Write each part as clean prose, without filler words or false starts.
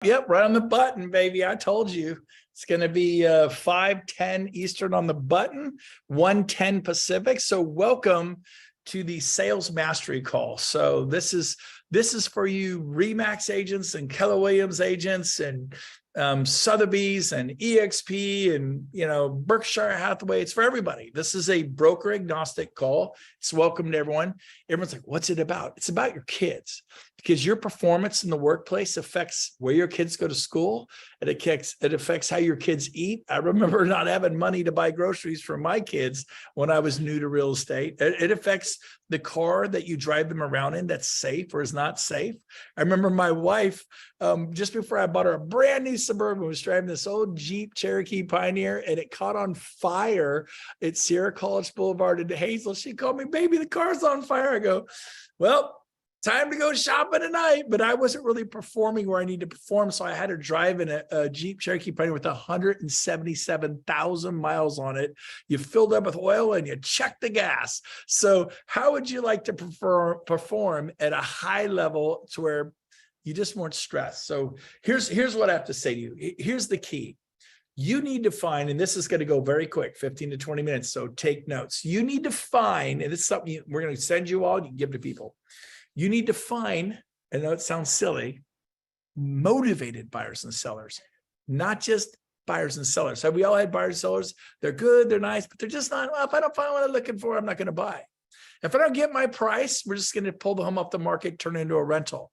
Yep, right on the button, baby. I told you it's going to be 5:10 Eastern on the button, 1:10 Pacific. So welcome to the sales mastery call. So this is for you Remax agents and Keller Williams agents and Sotheby's and EXP and Berkshire Hathaway. It's for everybody. This is a broker agnostic call. It's welcome to everyone. Everyone's like, what's it about? It's about your kids, because your performance in the workplace affects where your kids go to school. It affects how your kids eat. I remember not having money to buy groceries for my kids when I was new to real estate. It affects the car that you drive them around in that's safe or is not safe. I remember my wife, just before I bought her a brand new Suburban, was driving this old Jeep Cherokee Pioneer, and it caught on fire at Sierra College Boulevard in Hazel. She called me, baby, the car's on fire. I go, well, time to go shopping tonight. But I wasn't really performing where I need to perform. So I had to drive in a Jeep Cherokee Pioneer with 177,000 miles on it. You filled up with oil and you checked the gas. So how would you like to perform at a high level to where you just weren't stressed? So here's what I have to say to you. Here's the key. You need to find, and this is going to go very quick, 15 to 20 minutes. So take notes. You need to find, and it's something we're going to send you all, you can give to people. You need to find, I know it sounds silly, motivated buyers and sellers, not just buyers and sellers. Have we all had buyers and sellers? They're good, they're nice, but they're just not, well, if I don't find what I'm looking for, I'm not going to buy. If I don't get my price, we're just going to pull the home off the market, turn it into a rental.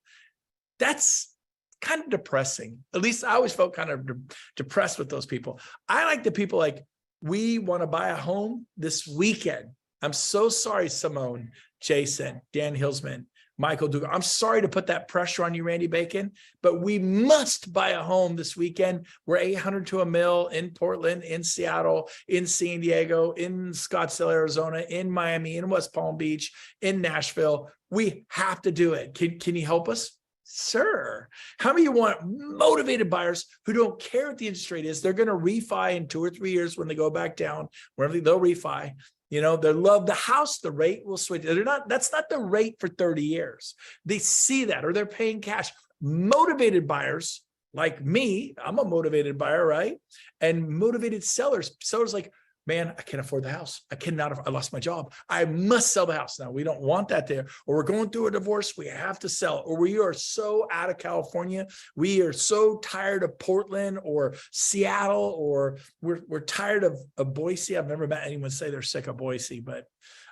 That's kind of depressing. At least I always felt kind of depressed with those people. I like the people like, we want to buy a home this weekend. I'm so sorry, Simone, Jason, Dan Hilsman, Michael Dugan. I'm sorry to put that pressure on you, Randy Bacon, but we must buy a home this weekend. We're 800 to a mil in Portland, in Seattle, in San Diego, in Scottsdale, Arizona, in Miami, in West Palm Beach, in Nashville. We have to do it. Can you help us? Sir, how many of you want motivated buyers who don't care what the interest rate is? They're going to refi in 2 or 3 years when they go back down, wherever they'll refi. They love the house, the rate will switch. That's not the rate for 30 years. They see that, or they're paying cash. Motivated buyers like me, I'm a motivated buyer, right? And motivated sellers like, man, I can't afford the house. I lost my job. I must sell the house. Now, we don't want that there. Or we're going through a divorce. We have to sell. Or we are so out of California. We are so tired of Portland or Seattle, or we're tired of Boise. I've never met anyone say they're sick of Boise, but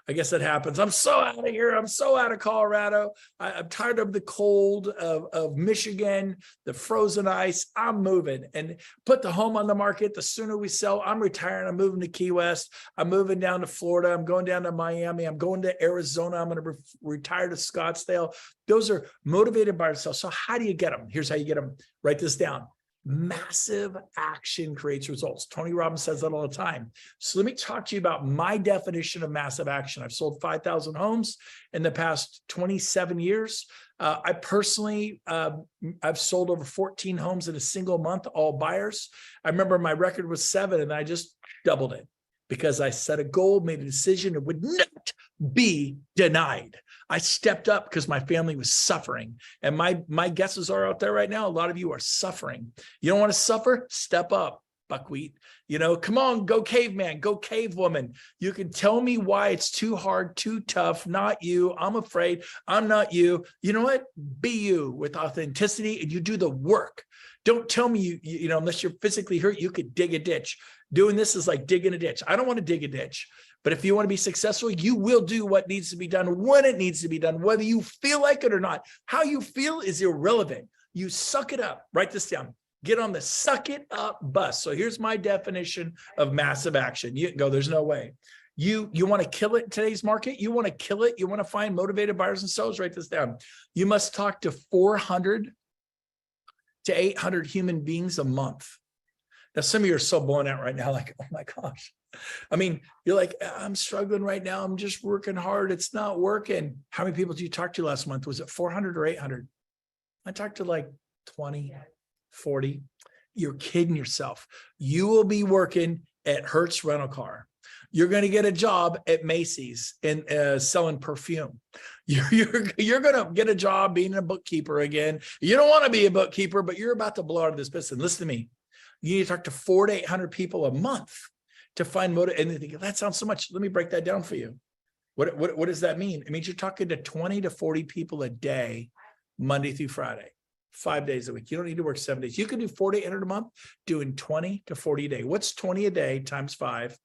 I guess that happens. I'm so out of here. I'm so out of Colorado. I'm tired of the cold of Michigan, the frozen ice. I'm moving and put the home on the market. The sooner we sell, I'm retiring. I'm moving to Key West. I'm moving down to Florida. I'm going down to Miami. I'm going to Arizona. I'm going to retire to Scottsdale. Those are motivated buyers to sell. So how do you get them? Here's how you get them. Write this down. Massive action creates results. Tony Robbins says that all the time. So let me talk to you about my definition of massive action. I've sold 5,000 homes in the past 27 years. I personally, I've sold over 14 homes in a single month, all buyers. I remember my record was 7 and I just doubled it because I set a goal, made a decision, it would not be denied. I stepped up because my family was suffering. And my guesses are out there right now. A lot of you are suffering. You don't want to suffer? Step up, buckwheat. Come on, go caveman, go cavewoman. You can tell me why it's too hard, too tough, not you. I'm afraid, I'm not you. You know what? Be you with authenticity, and you do the work. Don't tell me unless you're physically hurt, you could dig a ditch. Doing this is like digging a ditch. I don't want to dig a ditch. But if you want to be successful, you will do what needs to be done when it needs to be done, whether you feel like it or not. How you feel is irrelevant. You suck it up. Write this down. Get on the suck it up bus. So here's my definition of massive action. You can go, there's no way. You want to kill it in today's market? You want to kill it? You want to find motivated buyers and sellers? Write this down. You must talk to 400 to 800 human beings a month. Now, some of you are so blown out right now, like, oh my gosh. I mean, you're like, I'm struggling right now. I'm just working hard. It's not working. How many people did you talk to last month? Was it 400 or 800? I talked to like 20, 40. You're kidding yourself. You will be working at Hertz Rental Car. You're going to get a job at Macy's in selling perfume. You're going to get a job being a bookkeeper again. You don't want to be a bookkeeper, but you're about to blow out of this business. Listen to me. You need to talk to 400 to 800 people a month to find motive. And they think, that sounds so much. Let me break that down for you. What does that mean? It means you're talking to 20 to 40 people a day, Monday through Friday, 5 days a week. You don't need to work 7 days. You can do 400 to 800 a month doing 20 to 40 a day. What's 20 a day times 5?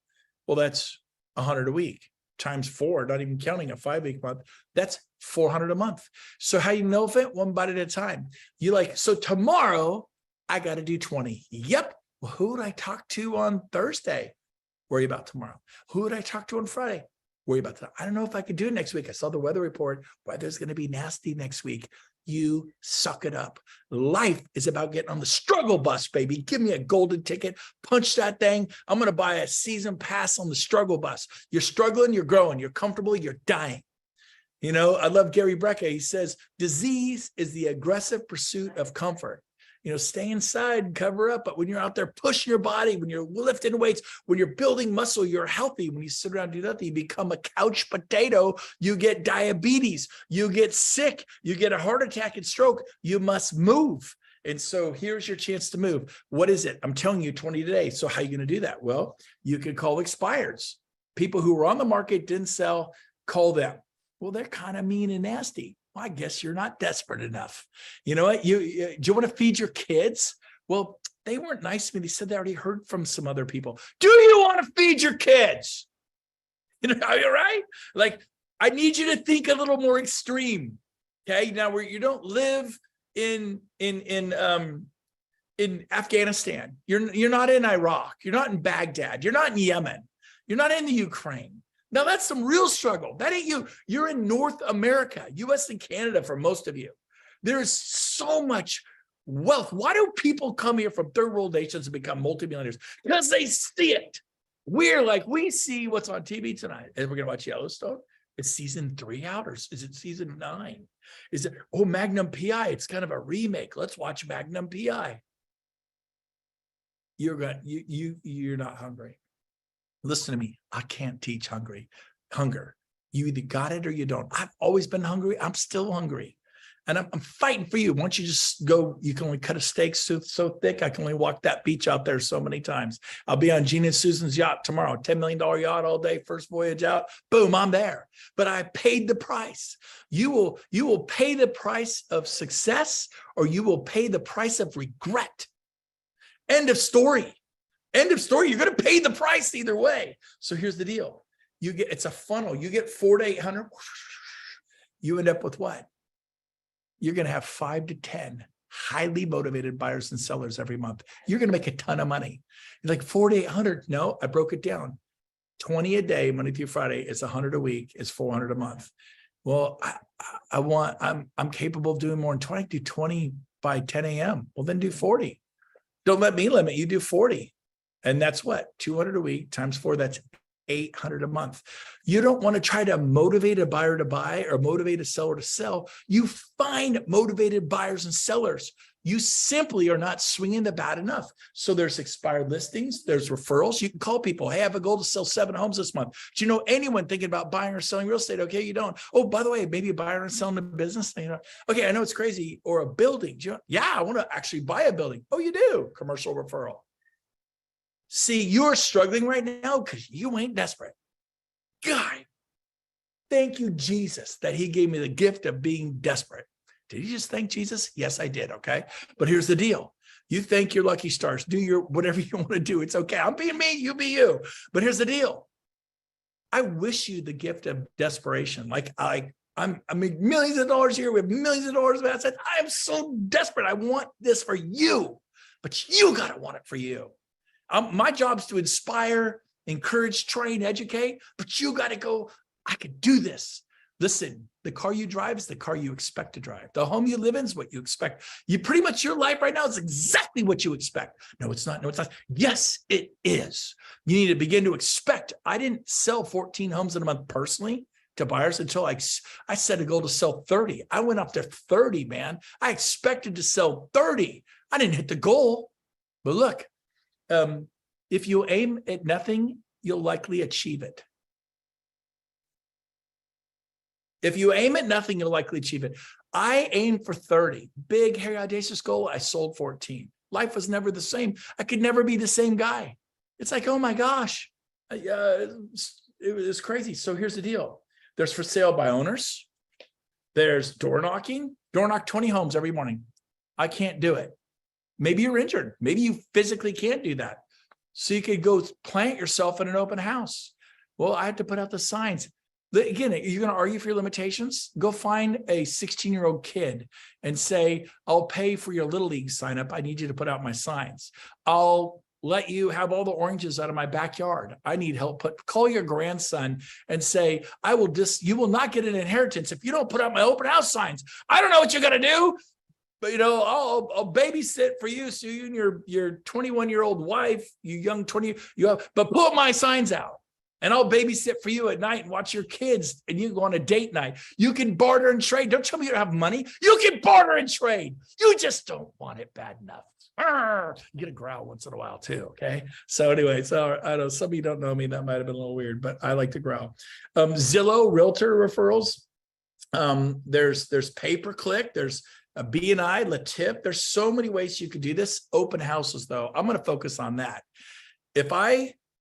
Well, that's 100 a week times 4, not even counting a 5-week month. That's 400 a month. So how you know if it? One bite at a time. You like, so tomorrow I got to do 20. Yep. Well, who would I talk to on Thursday? Worry about tomorrow. Who would I talk to on Friday? Worry about that. I don't know if I could do it next week. I saw the weather report. Weather's going to be nasty next week. You suck it up. Life is about getting on the struggle bus, baby. Give me a golden ticket. Punch that thing. I'm going to buy a season pass on the struggle bus. You're struggling, you're growing, you're comfortable, you're dying. You know, I love Gary Brecka. He says, disease is the aggressive pursuit of comfort. You know, stay inside and cover up. But when you're out there pushing your body, when you're lifting weights, when you're building muscle, you're healthy. When you sit around and do nothing, you become a couch potato. You get diabetes. You get sick. You get a heart attack and stroke. You must move. And so here's your chance to move. What is it? I'm telling you 20 today. So how are you going to do that? Well, you can call expireds. People who were on the market, didn't sell, call them. Well, they're kind of mean and nasty. Well, I guess you're not desperate enough. You know what? Do you want to feed your kids? Well, they weren't nice to me. They said they already heard from some other people. Do you want to feed your kids? You know, are you right? Like, I need you to think a little more extreme. Okay. Now, where you don't live in Afghanistan, you're not in Iraq, you're not in Baghdad, you're not in Yemen, you're not in the Ukraine. Now, that's some real struggle. That ain't you. You're in North America, US and Canada for most of you. There's so much wealth. Why do people come here from third world nations and become multimillionaires? Because they see it. We see what's on TV tonight. And we're going to watch Yellowstone. It's season 3 out, or is it season 9? Is it, Magnum PI? It's kind of a remake. Let's watch Magnum PI. You're not hungry. Listen to me. I can't teach hunger. You either got it or you don't. I've always been hungry. I'm still hungry. And I'm fighting for you. Once you just go, you can only cut a steak so thick. I can only walk that beach out there so many times. I'll be on Gina and Susan's yacht tomorrow, $10 million yacht all day, first voyage out. Boom, I'm there. But I paid the price. You will pay the price of success, or you will pay the price of regret. End of story. End of story. You're going to pay the price either way. So here's the deal. It's a funnel. You get 400 to 800. You end up with what? You're going to have 5 to 10 highly motivated buyers and sellers every month. You're going to make a ton of money. You're like 400 to 800. No, I broke it down. 20 a day, Monday through Friday, is 100 a week, is 400 a month. Well, I'm capable of doing more than 20. Do 20 by 10 a.m. Well, then do 40. Don't let me limit you. Do 40. And that's what? 200 a week times 4, that's 800 a month. You don't want to try to motivate a buyer to buy or motivate a seller to sell. You find motivated buyers and sellers. You simply are not swinging the bat enough. So there's expired listings. There's referrals. You can call people. Hey, I have a goal to sell 7 homes this month. Do you know anyone thinking about buying or selling real estate? Okay, you don't. Oh, by the way, maybe a buyer and selling a business. You know, okay, I know it's crazy. Or a building. Do you know? Yeah, I want to actually buy a building. Oh, you do. Commercial referral. See, you're struggling right now because you ain't desperate. God, thank you, Jesus, that he gave me the gift of being desperate. Did you just thank Jesus? Yes, I did. Okay. But here's the deal. You thank your lucky stars. Do your whatever you want to do. It's okay. I'm being me. You be you. But here's the deal. I wish you the gift of desperation. Like I make millions of dollars here. We have millions of dollars of assets. I am so desperate. I want this for you, but you got to want it for you. My job is to inspire, encourage, train, educate, but you got to go, I could do this. Listen, the car you drive is the car you expect to drive. The home you live in is what you expect. You pretty much, your life right now is exactly what you expect. No, it's not. No, it's not. Yes, it is. You need to begin to expect. I didn't sell 14 homes in a month personally to buyers until I set a goal to sell 30. I went up to 30, man. I expected to sell 30. I didn't hit the goal, but look, if you aim at nothing you'll likely achieve it. If you aim at nothing, you'll likely achieve it. I aimed for 30. Big, hairy, audacious goal. I sold 14. Life was never the same. I could never be the same guy. It's like, oh my gosh. It was crazy. So here's the deal. There's for sale by owners. There's door knocking. Door knock 20 homes every morning. I can't do it. Maybe you're injured. Maybe you physically can't do that. So you could go plant yourself in an open house. Well, I had to put out the signs. Again, you're going to argue for your limitations? Go find a 16-year-old kid and say, I'll pay for your Little League sign up. I need you to put out my signs. I'll let you have all the oranges out of my backyard. I need help. Call your grandson and say, you will not get an inheritance if you don't put out my open house signs. I don't know what you're going to do, but I'll babysit for you. So you and your 21-year-old wife, you young 20, but put my signs out. And I'll babysit for you at night and watch your kids, and you go on a date night. You can barter and trade. Don't tell me you don't have money. You can barter and trade. You just don't want it bad enough. You get a growl once in a while too, okay? So anyway, I know some of you don't know me. That might have been a little weird, but I like to growl. Zillow Realtor referrals. There's pay-per-click. There's a BNI, Latip. There's so many ways you could do this. Open houses, though. I'm going to focus on that.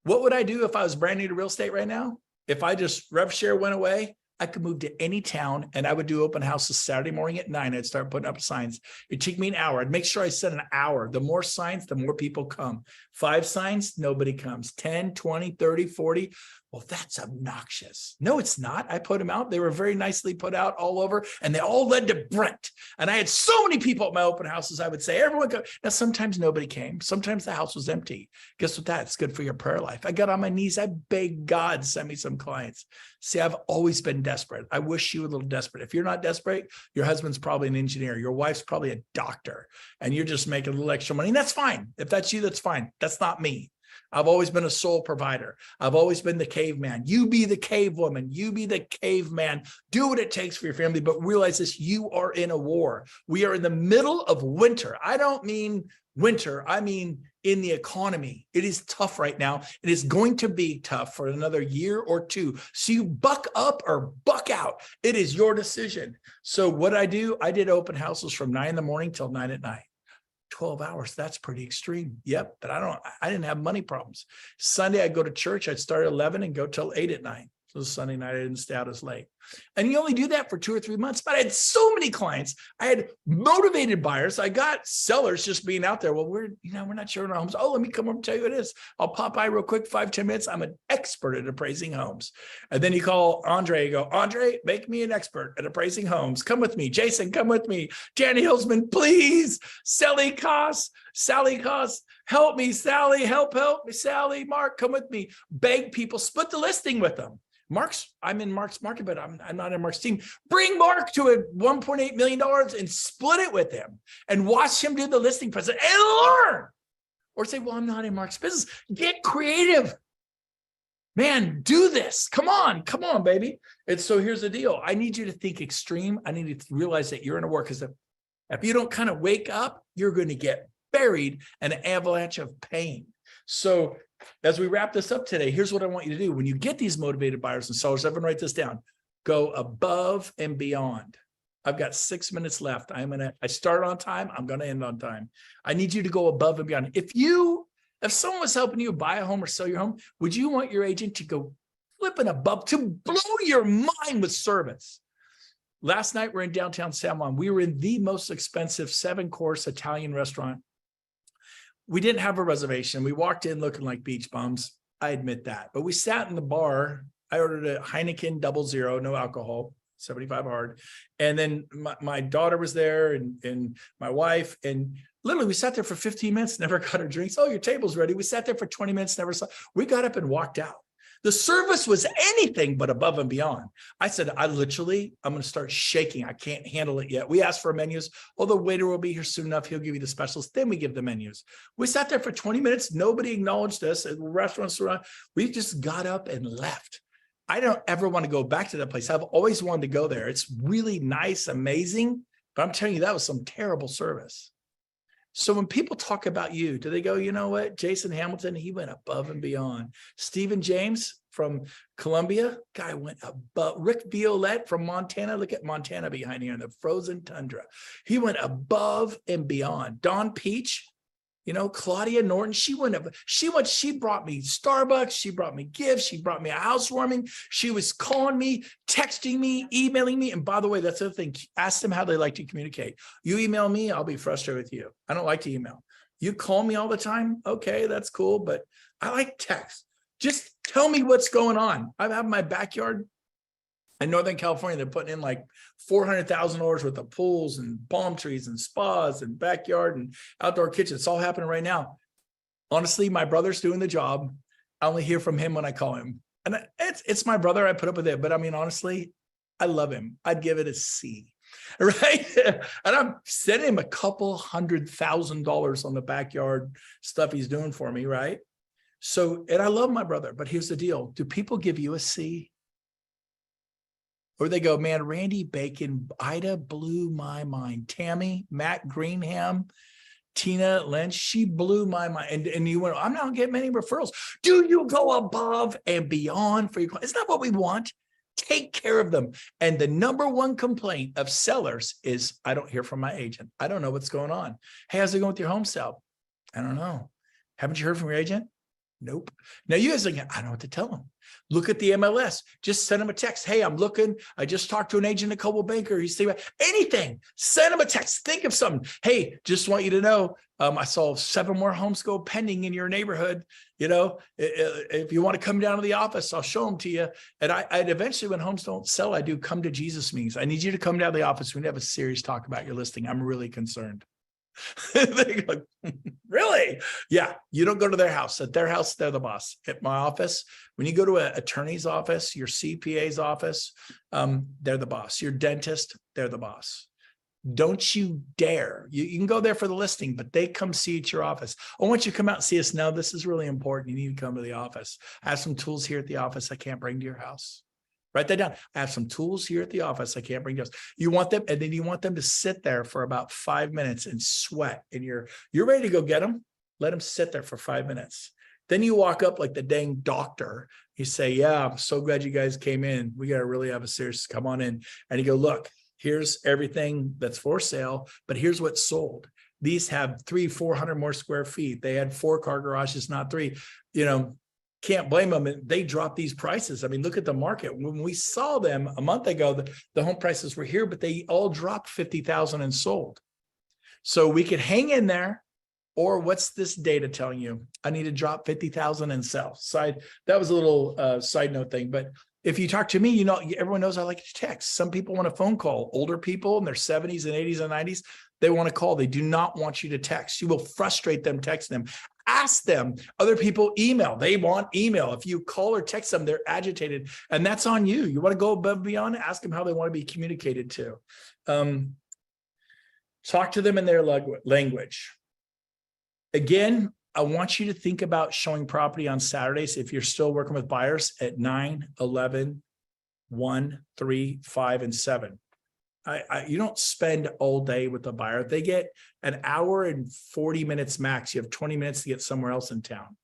What would I do if I was brand new to real estate right now? If I just rev share went away, I could move to any town and I would do open houses Saturday morning at 9. I'd start putting up signs. It'd take me an hour. I'd make sure I set an hour. The more signs, the more people come. 5 signs, nobody comes. 10, 20, 30, 40. Well, that's obnoxious. No, it's not. I put them out. They were very nicely put out all over, and they all led to Brent. And I had so many people at my open houses. I would say, everyone go. Now, sometimes nobody came. Sometimes the house was empty. Guess what? That's good for your prayer life. I got on my knees. I begged God, send me some clients. See, I've always been desperate. I wish you were a little desperate. If you're not desperate, your husband's probably an engineer. Your wife's probably a doctor, and you're just making a little extra money. And that's fine. If that's you, that's fine. That's not me. I've always been a soul provider. I've always been the caveman. You be the cave woman. You be the caveman. Do what it takes for your family, but realize this, you are in a war. We are in the middle of winter. I don't mean winter. I mean in the economy. It is tough right now. It is going to be tough for another year or two. So you buck up or buck out. It is your decision. So what I do, I did open houses from 9 in the morning till 9 at night. 12 hours. That's pretty extreme. Yep. But I didn't have money problems. Sunday, I'd go to church. I'd start at 11 and go till 8 at night. So Sunday night, I didn't stay out as late. And you only do that for 2 or 3 months. But I had so many clients. I had motivated buyers. I got sellers just being out there. Well, we're not showing our homes. Oh, let me come over and tell you what it is. I'll pop by real quick, 5-10 minutes. I'm an expert at appraising homes. And then you call Andre, you go, Andre, make me an expert at appraising homes. Come with me. Jason, come with me. Danny Hilsman, please. Sally Costs. Help me, Sally. Help me, Sally. Mark, come with me. Beg people, split the listing with them. I'm in Mark's market, but I'm not in Mark's team. Bring Mark to a $1.8 million and split it with him and watch him do the listing process and learn. Or say, well, I'm not in Mark's business. Get creative. Man, do this. Come on, baby. And so here's the deal. I need you to think extreme. I need you to realize that you're in a war, because if you don't kind of wake up, you're going to get buried in an avalanche of pain. So as we wrap this up today, here's what I want you to do. When you get these motivated buyers and sellers, everyone write this down. Go above and beyond. I've got 6 minutes left. I start on time. I'm going to end on time. I need you to go above and beyond. If someone was helping you buy a home or sell your home, would you want your agent to go flipping above, to blow your mind with service? Last night, we're in downtown San Juan. We were in the most expensive 7-course Italian restaurant. We didn't have a reservation. We walked in looking like beach bums. I admit that. But we sat in the bar. I ordered a Heineken 00, no alcohol, 75 hard. And then my daughter was there and my wife. And literally, we sat there for 15 minutes, never got our drinks. Oh, your table's ready. We sat there for 20 minutes, never saw. We got up and walked out. The service was anything but above and beyond. I said, I'm going to start shaking. I can't handle it yet. We asked for menus. Oh, the waiter will be here soon enough. He'll give you the specials. Then we give the menus. We sat there for 20 minutes. Nobody acknowledged us. The restaurants around. We just got up and left. I don't ever want to go back to that place. I've always wanted to go there. It's really nice, amazing. But I'm telling you, that was some terrible service. So when people talk about you, do they go, you know what, Jason Hamilton, he went above and beyond. Stephen James from Columbia, guy went above. Rick Violette from Montana, look at Montana behind here in the frozen tundra. He went above and beyond. Don Peach, you know, Claudia Norton, she brought me Starbucks, she brought me gifts, she brought me a housewarming, she was calling me, texting me, emailing me. And by the way, that's the other thing, ask them how they like to communicate. You email me, I'll be frustrated with you. I don't like to email. You call me all the time, okay, that's cool, but I like text. Just tell me what's going on. I have my backyard in Northern California, they're putting in like $400,000 worth of pools and palm trees and spas and backyard and outdoor kitchens. It's all happening right now. Honestly, my brother's doing the job. I only hear from him when I call him. And it's my brother. I put up with it. But I mean, honestly, I love him. I'd give it a C. Right. And I'm sending him a couple $100,000 on the backyard stuff he's doing for me. Right. So, and I love my brother. But here's the deal. Do people give you a C? Or they go, man, Randy Bacon, Ida blew my mind. Tammy, Matt Greenham, Tina Lynch, she blew my mind. And you went, I'm not getting many referrals. Do you go above and beyond for your clients? Isn't that what we want? Take care of them. And the number one complaint of sellers is, I don't hear from my agent. I don't know what's going on. Hey, how's it going with your home sale? I don't know. Haven't you heard from your agent? Nope. Now you guys are like, I don't know what to tell them. Look at the MLS. Just send them a text. Hey, I'm looking. I just talked to an agent at Coldwell Banker. He's thinking about anything. Send them a text. Think of something. Hey, just want you to know, I saw 7 more homes go pending in your neighborhood. You know, if you want to come down to the office, I'll show them to you. And I'd eventually, when homes don't sell, I do come to Jesus meetings. I need you to come down to the office. We need to have a serious talk about your listing. I'm really concerned. They go, really? Yeah, you don't go to their house. At their house, they're the boss. At my office, when you go to an attorney's office, your CPA's office, they're the boss. Your dentist, they're the boss. Don't you dare. You can go there for the listing, but they come see at your office. I want you to come out and see us now. This is really important. You need to come to the office. I have some tools here at the office I can't bring to your house. Write that down. I have some tools here at the office I can't bring to us. You want them, and then you want them to sit there for about 5 minutes and sweat. And you're ready to go get them. Let them sit there for 5 minutes. Then you walk up like the dang doctor. You say, yeah, I'm so glad you guys came in. We got to really have a serious, come on in. And you go, look, here's everything that's for sale, but here's what's sold. These have 300-400 more square feet. They had 4 car garages, not 3, you know. Can't blame them. They dropped these prices. I mean, look at the market. When we saw them a month ago, the home prices were here, but they all dropped 50,000 and sold. So we could hang in there, or what's this data telling you? I need to drop 50,000 and sell. That was a little side note thing. But if you talk to me, you know, everyone knows I like to text. Some people want a phone call. Older people in their 70s and 80s and 90s, they want to call. They do not want you to text. You will frustrate them texting them. Ask them. Other people email. They want email. If you call or text them, they're agitated. And that's on you. You want to go above and beyond, ask them how they want to be communicated to. Talk to them in their language. Again, I want you to think about showing property on Saturdays if you're still working with buyers at 9, 11, 1, 3, 5, and 7. You don't spend all day with the buyer. They get an hour and 40 minutes max. You have 20 minutes to get somewhere else in town.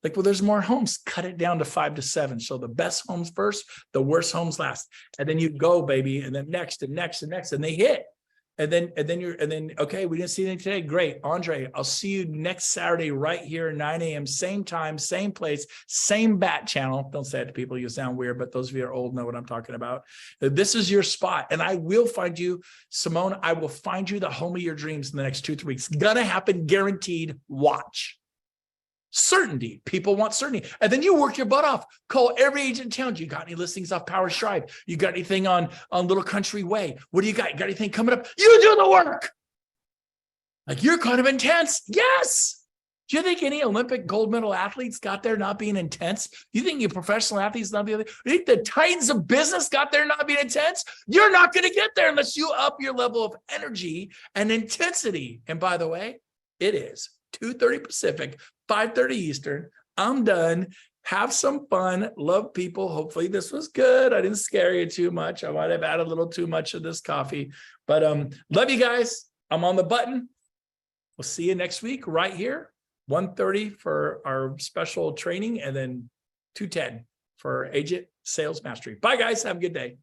Like, well, there's more homes. Cut it down to 5 to 7. So the best homes first, the worst homes last. And then you go, baby, and then next and next and next, and they hit. And then okay, we didn't see anything today. Great. Andre, I'll see you next Saturday right here at 9 a.m. Same time, same place, same bat channel. Don't say it to people. You sound weird, but those of you who are old know what I'm talking about. This is your spot. And I will find you, Simone, I will find you the home of your dreams in the next 2-3 weeks. Gonna happen, guaranteed. Watch. Certainty. People want certainty. And then you work your butt off. Call every agent in town. You got any listings off Power Drive? You got anything on Little Country Way? What do you got? You got anything coming up? You do the work. Like, you're kind of intense. Yes. Do you think any Olympic gold medal athletes got there not being intense? You think your professional athletes not being? You think the titans of business got there not being intense? You're not going to get there unless you up your level of energy and intensity. And by the way, it is 2:30 Pacific, 5:30 Eastern. I'm done. Have some fun. Love people. Hopefully this was good. I didn't scare you too much. I might have added a little too much of this coffee, but love you guys. I'm on the button. We'll see you next week right here, 1:30 for our special training, and then 2:10 for Agent Sales Mastery. Bye, guys. Have a good day.